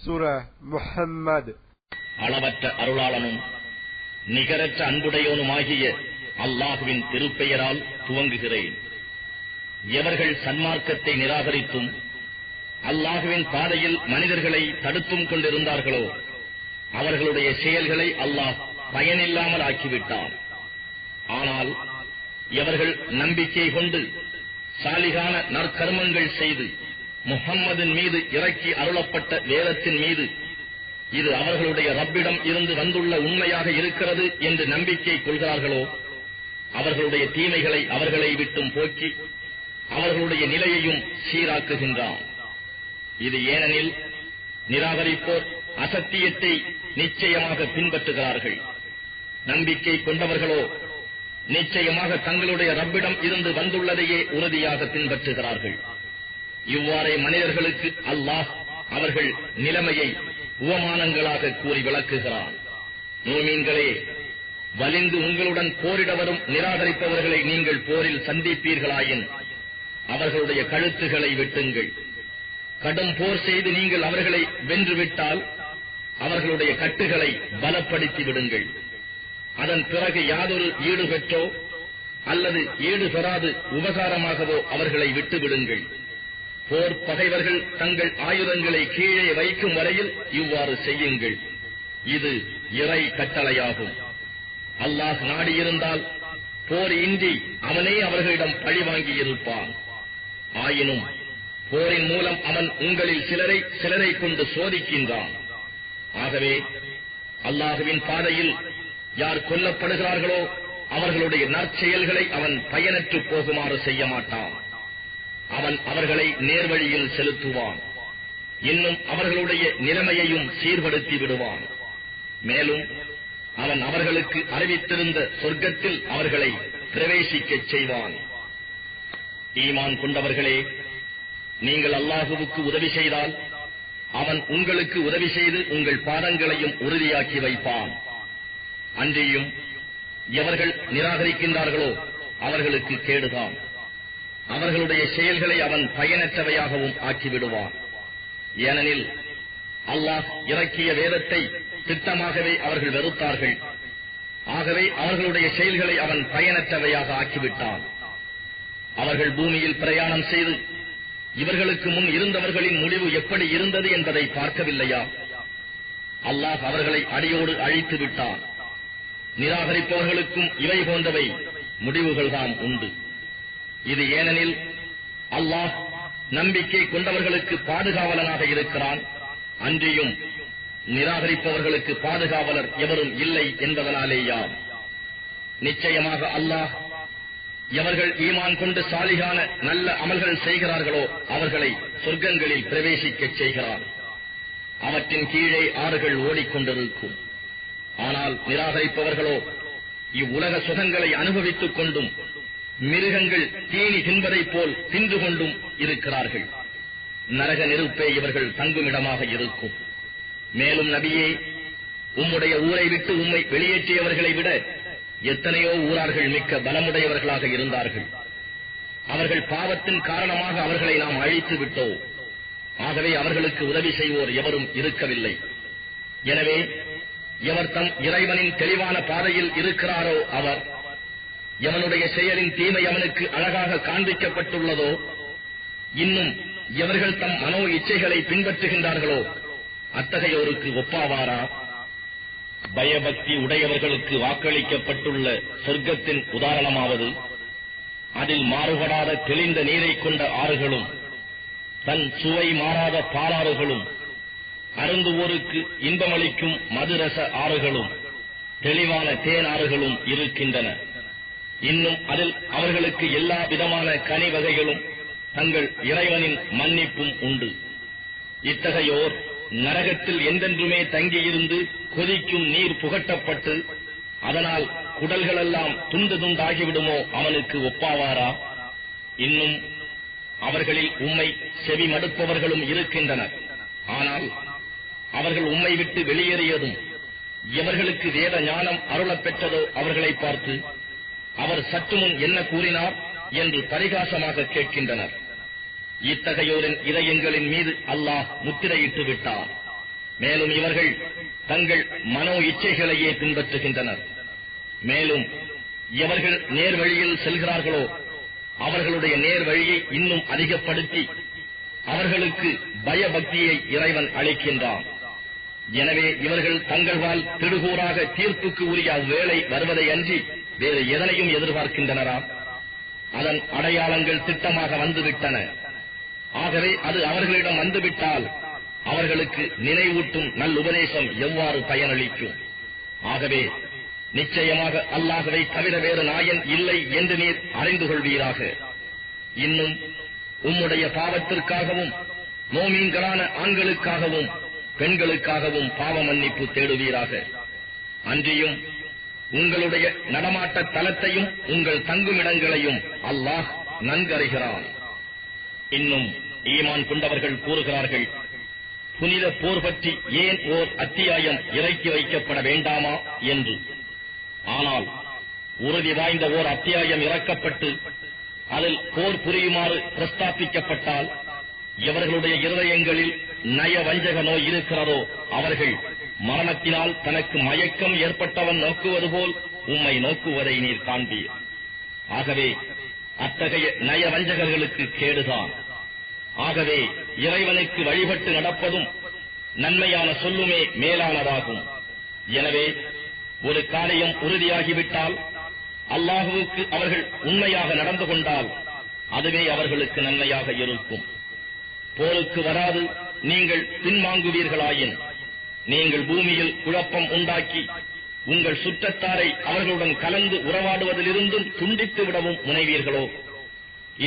சூரா முஹம்மது. அளவற்ற அருளாளனும் நிகரற்ற அன்புடையோனுமாகிய அல்லாஹுவின் திருப்பெயரால் துவங்குகிறேன். எவர்கள் சன்மார்க்கத்தை நிராகரித்தும் அல்லாஹுவின் பாதையில் மனிதர்களை தடுத்தும் கொண்டிருந்தார்களோ அவர்களுடைய செயல்களை அல்லாஹ் பயனில்லாமல் ஆக்கிவிட்டான். ஆனால் எவர்கள் நம்பிக்கை கொண்டு சாலிகான நற்கர்மங்கள் செய்து முஹம்மதின் மீது இறக்கி அருளப்பட்ட வேதத்தின் மீது இது அவர்களுடைய ரப்பிடம் இருந்து வந்துள்ள உண்மையாக இருக்கிறது என்று நம்பிக்கை கொள்கிறார்களோ அவர்களுடைய தீமைகளை அவர்களை விட்டும் போக்கி அவர்களுடைய நிலையையும் சீராக்குகின்றான். இது ஏனெனில் நிராகரிப்போர் அசத்தியத்தை நிச்சயமாக பின்பற்றுகிறார்கள். நம்பிக்கை கொண்டவர்களோ நிச்சயமாக தங்களுடைய ரப்பிடம் இருந்து வந்துள்ளதையே உறுதியாக பின்பற்றுகிறார்கள். இவ்வாறே மனிதர்களுக்கு அல்லாஹ் அவர்கள் நிலைமையை உவமானங்களாக கூறி விளக்குகிறான். மூமீன்களே, வலிந்து உங்களுடன் போரிட வரும் நிராகரிப்பவர்களை நீங்கள் போரில் சந்திப்பீர்களாயின் அவர்களுடைய கழுத்துகளை வெட்டுங்கள். கடும் போர் செய்து நீங்கள் அவர்களை வென்றுவிட்டால் அவர்களுடைய கட்டுகளை பலப்படுத்தி விடுங்கள். அதன் பிறகு யாதொரு ஈடு பெற்றோ அல்லது ஈடு பெறாது உபகாரமாகவோ அவர்களை விட்டுவிடுங்கள். போர் பகைவர்கள் தங்கள் ஆயுதங்களை கீழே வைக்கும் வரையில் இவ்வாறு செய்யுங்கள். இது இறை கட்டளையாகும். அல்லாஹ் நாடியிருந்தால் போர் இன்றி அவனே அவர்களிடம் பழிவாங்கி இருப்பான். ஆயினும் போரின் மூலம் அவன் உங்களில் சிலரை கொண்டு சோதிக்கின்றான். ஆகவே அல்லாஹுவின் பாதையில் யார் கொல்லப்படுகிறார்களோ அவர்களுடைய நற்செயல்களை அவன் பயனற்று போகுமாறு செய்ய மாட்டான். அவன் அவர்களை நேர்வழியில் செலுத்துவான். இன்னும் அவர்களுடைய நிலைமையையும் சீர்படுத்தி விடுவான். மேலும் அவன் அவர்களுக்கு அறிவித்திருந்த சொர்க்கத்தில் அவர்களை பிரவேசிக்கச் செய்வான். ஈமான் கொண்டவர்களே, நீங்கள் அல்லாஹுவுக்கு உதவி செய்தால் அவன் உங்களுக்கு உதவி செய்து உங்கள் பாதங்களையும் உறுதியாக்கி வைப்பான். அன்றியும் எவர்கள் நிராகரிக்கின்றார்களோ அவர்களுக்கு கேடுதான். அவர்களுடைய செயல்களை அவன் பயனற்றவையாகவும் ஆக்கிவிடுவான். ஏனெனில் அல்லாஹ் இறக்கிய வேதத்தை திட்டமாகவே அவர்கள் வெறுத்தார்கள். ஆகவே அவர்களுடைய செயல்களை அவன் பயனற்றவையாக ஆக்கிவிட்டான். அவர்கள் பூமியில் பிரயாணம் செய்து இவர்களுக்கு முன் இருந்தவர்களின் முடிவு எப்படி இருந்தது என்பதை பார்க்கவில்லையா? அல்லாஹ் அவர்களை அடியோடு அழித்து விட்டான். நிராகரிப்பவர்களுக்கும் இவை போன்றவை முடிவுகள்தான் உண்டு. இது ஏனெனில் அல்லாஹ் நம்பிக்கை கொண்டவர்களுக்கு பாதுகாவலனாக இருக்கிறான். அன்றியும் நிராகரிப்பவர்களுக்கு பாதுகாவலர் எவரும் இல்லை என்பதனாலேயாம். நிச்சயமாக அல்லாஹ் எவர்கள் ஈமான் கொண்டு சாலிகான நல்ல அமல்கள் செய்கிறார்களோ அவர்களை சொர்க்கங்களில் பிரவேசிக்கச் செய்கிறார். அவற்றின் கீழே ஆறுகள் ஓடிக்கொண்டிருக்கும். ஆனால் நிராகரிப்பவர்களோ இவ்வுலக சுகங்களை அனுபவித்துக் கொண்டும் மிருகங்கள் தீனி தின்பதைப் போல் தின்று கொண்டும் இருக்கிறார்கள். நரக நெருப்பே இவர்கள் தங்குமிடமாக இருக்கும். மேலும் நபியே, உம்முடைய ஊரை விட்டு உம்மை வெளியேற்றியவர்களை விட எத்தனையோ ஊரார்கள் மிக்க பலமுடையவர்களாக இருந்தார்கள். அவர்கள் பாவத்தின் காரணமாக அவர்களை நாம் அழித்து விட்டோம். ஆகவே அவர்களுக்கு உதவி செய்வோர் எவரும் இருக்கவில்லை. எனவே எவர் தம் இறைவனின் தெளிவான பாதையில் இருக்கிறாரோ அவர், எவனுடைய செயலின் தீமை அவனுக்கு அழகாக காண்பிக்கப்பட்டுள்ளதோ, இன்னும் எவர்கள் தம் மனோ இச்சைகளை பின்பற்றுகின்றார்களோ அத்தகையோருக்கு ஒப்பாவாரா? பயபக்தி உடையவர்களுக்கு வாக்களிக்கப்பட்டுள்ள சொர்க்கத்தின் உதாரணமாவது, அதில் மாறுபடாத தெளிந்த நீரை கொண்ட ஆறுகளும் தன் சுவை மாறாத பாலாறுகளும் அருந்துவோருக்கு இன்பமளிக்கும் மதுரச ஆறுகளும் தெளிவான தேன் ஆறுகளும் இருக்கின்றன. இன்னும் அதில் அவர்களுக்கு எல்லா விதமான கனி வகைகளும் தங்கள் இறைவனின் மன்னிப்பும் உண்டு. இத்தகையோர் நரகத்தில் என்றென்றுமே தங்கியிருந்து கொதிக்கும் நீர் புகட்டப்பட்டு அதனால் குடல்களெல்லாம் துண்டு துண்டாகிவிடுமோ அவனுக்கு ஒப்பாவாரா? இன்னும் அவர்களில் உம்மை செவி மடுப்பவர்களும் இருக்கின்றனர். ஆனால் அவர்கள் உம்மை விட்டு வெளியேறியதும் எவர்களுக்கு வேத ஞானம் அருளப் பெற்றதோ அவர்களை பார்த்து அவர் சற்று முன் என்ன கூறினார் என்று பரிகாசமாக கேட்கின்றனர். இத்தகையோரின் இதயங்களின் மீது அல்லாஹ் முத்திரையிட்டு விட்டார். மேலும் இவர்கள் தங்கள் மனோ இச்சைகளையே பின்பற்றுகின்றனர். மேலும் எவர்கள் நேர்வழியில் செல்கிறார்களோ அவர்களுடைய நேர்வழியை இன்னும் அதிகப்படுத்தி அவர்களுக்கு பயபக்தியை இறைவன் அளிக்கின்றான். எனவே இவர்கள் தங்கள்வால் திடுகூறாக தீர்ப்புக்கு உரிய அவ்வேளை வருவதை அன்றி வேறு எதனையும் எதிர்பார்க்கின்றனரா? அதன் அடையாளங்கள் திட்டமாக வந்துவிட்டன. ஆகவே அது அவர்களிடம் வந்துவிட்டால் அவர்களுக்கு நினைவூட்டும் நல்லுபதேசம் எவ்வாறு பயனளிக்கும்? ஆகவே நிச்சயமாக அல்லாஹ்வை தவிர வேறு நாயன் இல்லை என்று நீர் அறிந்து கொள்வீராக. இன்னும் உம்முடைய பாவத்திற்காகவும் மோமீன்களான ஆண்களுக்காகவும் பெண்களுக்காகவும் பாவ மன்னிப்பு தேடுவீராக. அன்றியும் உங்களுடைய நடமாட்ட தலத்தையும் உங்கள் தங்குமிடங்களையும் அல்லாஹ் நன்கறிகிறான். இன்னும் ஈமான் கொண்டவர்கள் கூறுகிறார்கள், புனித போர் பற்றி ஏன் ஓர் அத்தியாயம் இறக்கி வைக்கப்பட வேண்டாமா என்று. ஆனால் உறுதி வாய்ந்த ஓர் அத்தியாயம் இறக்கப்பட்டு அதில் போர் புரியுமாறு பிரஸ்தாபிக்கப்பட்டால் எவர்களுடைய இருதயங்களில் நய வஞ்சக நோய் இருக்கிறதோ அவர்கள் மரணத்தினால் தனக்கு மயக்கம் ஏற்பட்டவன் நோக்குவது போல் உம்மை நோக்குவதை நீர் காண்பீர். ஆகவே அத்தகைய நய வஞ்சகர்களுக்கு கேடுதான். ஆகவே இறைவனுக்கு வழிபட்டு நடப்பதும் நன்மையான சொல்லுமே மேலானதாகும். எனவே ஒரு காரியம் உறுதியாகிவிட்டால் அல்லாஹுவுக்கு அவர்கள் உண்மையாக நடந்து கொண்டால் அதுவே அவர்களுக்கு நன்மையாக இருக்கும். போருக்கு வராது நீங்கள் பின்வாங்குவீர்களாயின் நீங்கள் பூமியில் குழப்பம் உண்டாக்கி உங்கள் சுற்றத்தாரை அவர்களுடன் கலந்து உறவாடுவதிலிருந்தும் துண்டித்து விடவும் முனைவீர்களோ?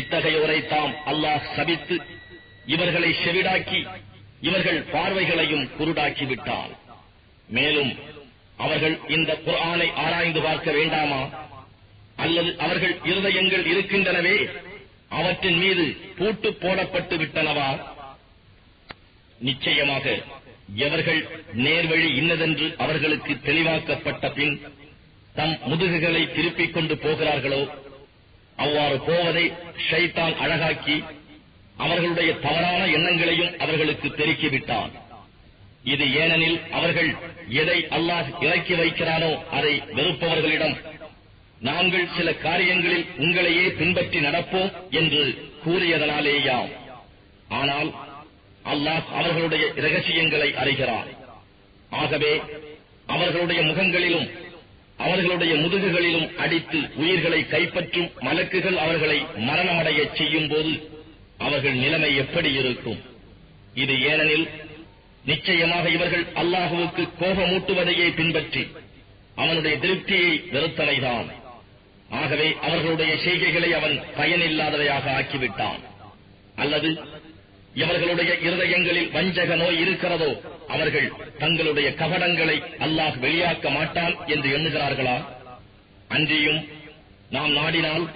இத்தகையோரை தாம் அல்லாஹ் சபித்து இவர்களை செவிடாக்கி இவர்கள் பார்வைகளையும் குருடாக்கிவிட்டார். மேலும் அவர்கள் இந்த குர்ஆனை ஆராய்ந்து பார்க்க வேண்டாமா? அல்லது அவர்கள் இருதயங்கள் இருக்கின்றனவே அவற்றின் மீது பூட்டு போடப்பட்டு விட்டனவா? நிச்சயமாக எவர்கள் நேர்வழி இன்னதென்று அவர்களுக்கு தெளிவாக்கப்பட்ட பின் தம் முதுகுகளை திருப்பிக் கொண்டு போகிறார்களோ அவ்வாறு போவதை ஷைத்தான் அழகாக்கி அவர்களுடைய தவறான எண்ணங்களையும் அவர்களுக்கு பெருக்கிவிட்டான். இது ஏனெனில் அவர்கள் எதை அல்லாஹ் இறக்கி வைக்கிறானோ அதை வெறுப்பவர்களிடம் நாங்கள் சில காரியங்களில் உங்களையே பின்பற்றி நடப்போம் என்று கூறியதனாலேயாம். ஆனால் அல்லாஹ் அவர்களுடைய இரகசியங்களை அறிகிறான். ஆகவே அவர்களுடைய முகங்களிலும் அவர்களுடைய முதுகுகளிலும் அடித்து உயிர்களை கைப்பற்றும் மலக்குகள் அவர்களை மரணமடையச் செய்யும் போது அவர்கள் நிலைமை எப்படி இருக்கும்? இது ஏனெனில் நிச்சயமாக இவர்கள் அல்லாஹுவுக்கு கோபமூட்டுவதையே பின்பற்றி அவனுடைய திருப்தியை வெறுத்தலைதான். ஆகவே அவர்களுடைய செய்கைகளை அவன் பயனில்லாதவையாக ஆக்கிவிட்டான். அல்லது எவர்களுடைய இருதயங்களில் வஞ்சக நோய் இருக்கிறதோ அவர்கள் தங்களுடைய கபடங்களை அல்லாஹ் வெளியாக்க மாட்டான் என்று எண்ணுகிறார்களா? அன்றியும் நாம் நாடினால்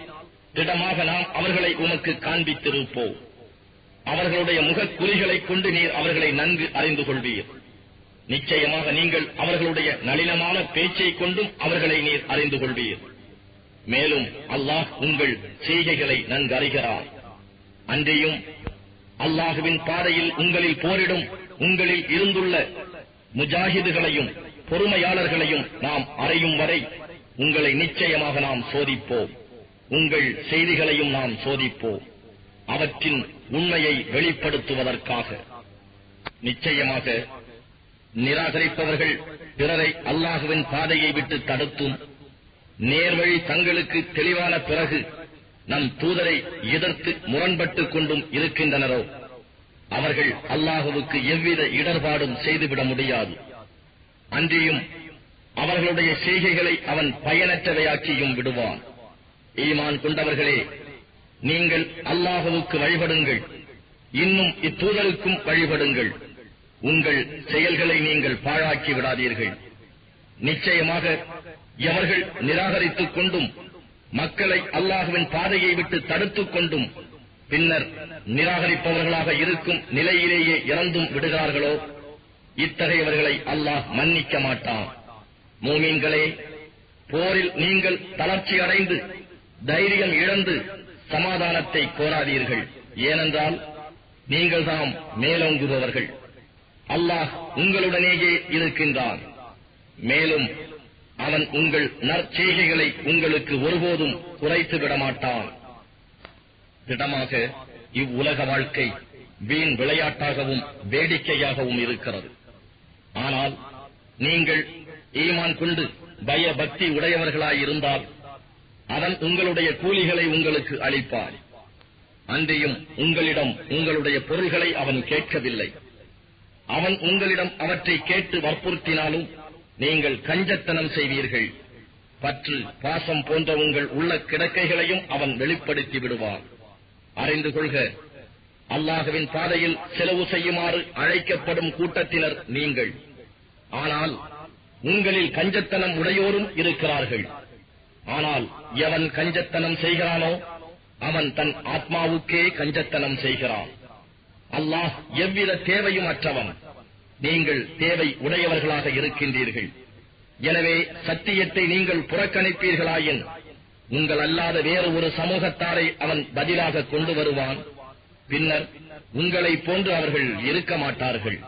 திடமாக நாம் அவர்களை உமக்கு காண்பித்திருப்போம். அவர்களுடைய முகக்குறிகளைக் கொண்டு நீர் அவர்களை நன்கு அறிந்து கொள்வீர். நிச்சயமாக நீங்கள் அவர்களுடைய நளினமான பேச்சைக் கொண்டும் அவர்களை நீர் அறிந்து கொள்வீர். மேலும் அல்லாஹ் உங்கள் செய்கைகளை நன்கு அறிகிறார். அன்றியும் அல்லாஹுவின் பாதையில் உங்களில் போரிடும் உங்களில் இருந்துள்ள முஜாஹிதுகளையும் பொறுமையாளர்களையும் நாம் அறியும் வரை உங்களை நிச்சயமாக நாம் சோதிப்போம். உங்கள் செய்திகளையும் நாம் சோதிப்போம், அவற்றின் உண்மையை வெளிப்படுத்துவதற்காக. நிச்சயமாக நிராகரிப்பவர்கள் பிறரை அல்லாஹுவின் பாதையை விட்டு தடுத்தும் நேர்வழி தங்களுக்கு தெளிவான பிறகு நம் தூதரை எதிர்த்து முரண்பட்டுக் கொண்டும் இருக்கின்றனரோ அவர்கள் அல்லாஹுவுக்கு எவ்வித இடர்பாடும் செய்துவிட முடியாது. அன்றியும் அவர்களுடைய செய்கைகளை அவன் பயனற்றவையாக்கியும் விடுவான். ஈமான் கொண்டவர்களே, நீங்கள் அல்லாஹுவுக்கு வழிபடுங்கள், இன்னும் இத்தூதருக்கும் வழிபடுங்கள். உங்கள் செயல்களை நீங்கள் பாழாக்கி விடாதீர்கள். நிச்சயமாக எவர்கள் நிராகரித்துக் கொண்டும் மக்களை அல்லாஹுவின் பாதையை விட்டு தடுத்துக் கொண்டும் பின்னர் நிராகரிப்பவர்களாக இருக்கும் நிலையிலேயே இறந்தும் விடுகிறார்களோ இத்தகையவர்களை அல்லாஹ் மன்னிக்க மாட்டான். மூமீன்களே, போரில் நீங்கள் தளர்ச்சி அடைந்து தைரியம் இழந்து சமாதானத்தை கோராதீர்கள். ஏனென்றால் நீங்கள் தாம் மேலோங்குபவர்கள். அல்லாஹ் உங்களுடனேயே இருக்கின்றான். மேலும் அவன் உங்கள் நற்செய்கைகளை உங்களுக்கு ஒருபோதும் குறைத்து விடமாட்டான். திடமாக இவ்வுலக வாழ்க்கை வீண் விளையாட்டாகவும் வேடிக்கையாகவும் இருக்கிறது. ஆனால் நீங்கள் ஈமான் கொண்டு பயபக்தி உடையவர்களாயிருந்தால் அவன் உங்களுடைய கூலிகளை உங்களுக்கு அளிப்பான். அன்றியும் உங்களிடம் உங்களுடைய பொருள்களை அவன் கேட்கவில்லை. அவன் உங்களிடம் அவற்றை கேட்டு வற்புறுத்தினாலும் நீங்கள் கஞ்சத்தனம் செய்வீர்கள். பற்று பாசம் போன்ற உங்கள் உள்ள கிடக்கைகளையும் அவன் வெளிப்படுத்தி விடுவான். அறிந்து கொள்க, அல்லாஹ்வின் பாதையில் செலவு செய்யுமாறு அழைக்கப்படும் கூட்டத்தினர் நீங்கள். ஆனால் உங்களில் கஞ்சத்தனம் உடையோரும் இருக்கிறார்கள். ஆனால் எவன் கஞ்சத்தனம் செய்கிறானோ அவன் தன் ஆத்மாவுக்கே கஞ்சத்தனம் செய்கிறான். அல்லாஹ் எவ்வித தேவையும் அற்றவன். நீங்கள் தேவை உடையவர்களாக இருக்கின்றீர்கள். எனவே சத்தியத்தை நீங்கள் புறக்கணிப்பீர்களாயின் உங்கள் அல்லாத வேறு ஒரு சமூகத்தாரை அவன் பதிலாக கொண்டு வருவான். பின்னர் உங்களைப் போன்று அவர்கள் இருக்க மாட்டார்கள்.